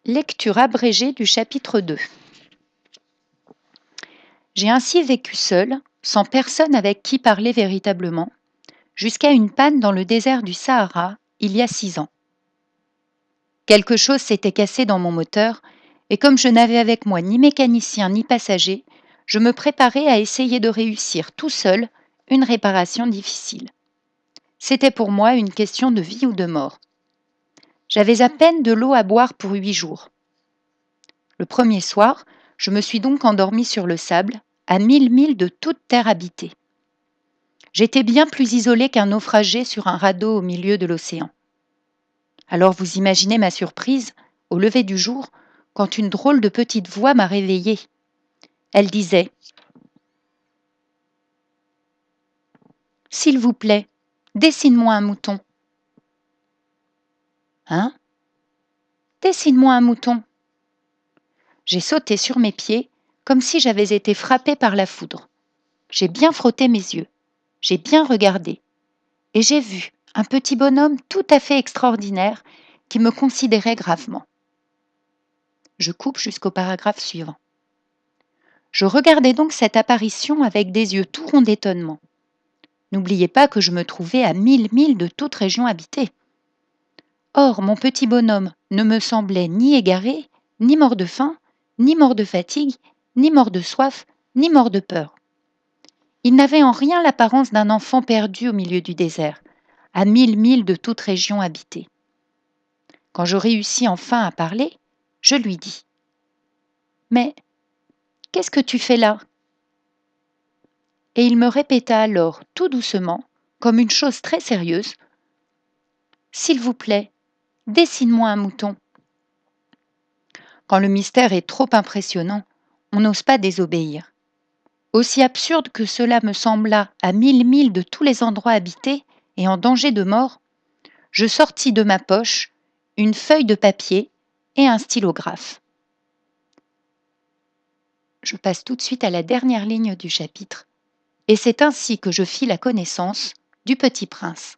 Lecture abrégée du chapitre 2. J'ai ainsi vécu seule, sans personne avec qui parler véritablement, jusqu'à une panne dans le désert du Sahara, il y a 6 ans. Quelque chose s'était cassé dans mon moteur, et comme je n'avais avec moi ni mécanicien ni passager, je me préparais à essayer de réussir tout seul une réparation difficile. C'était pour moi une question de vie ou de mort. J'avais à peine de l'eau à boire pour 8 jours. Le premier soir, je me suis donc endormie sur le sable, à 1000 milles de toute terre habitée. J'étais bien plus isolée qu'un naufragé sur un radeau au milieu de l'océan. Alors vous imaginez ma surprise, au lever du jour, quand une drôle de petite voix m'a réveillée. Elle disait « S'il vous plaît, dessine-moi un mouton. »« Hein ? Dessine-moi un mouton. » J'ai sauté sur mes pieds, comme si j'avais été frappée par la foudre. J'ai bien frotté mes yeux. J'ai bien regardé. Et j'ai vu un petit bonhomme tout à fait extraordinaire qui me considérait gravement. Je coupe jusqu'au paragraphe suivant. Je regardais donc cette apparition avec des yeux tout ronds d'étonnement. N'oubliez pas que je me trouvais à 1000 milles de toute région habitée. Or, mon petit bonhomme ne me semblait ni égaré, ni mort de faim, ni mort de fatigue, ni mort de soif, ni mort de peur. Il n'avait en rien l'apparence d'un enfant perdu au milieu du désert, à 1000 milles de toute région habitée. Quand je réussis enfin à parler, je lui dis « Mais qu'est-ce que tu fais là ?» Et il me répéta alors, tout doucement, comme une chose très sérieuse « S'il vous plaît, dessine-moi un mouton. » Quand le mystère est trop impressionnant, on n'ose pas désobéir. Aussi absurde que cela me sembla à 1000 milles de tous les endroits habités et en danger de mort, je sortis de ma poche une feuille de papier et un stylographe. Je passe tout de suite à la dernière ligne du chapitre. Et c'est ainsi que je fis la connaissance du Petit Prince.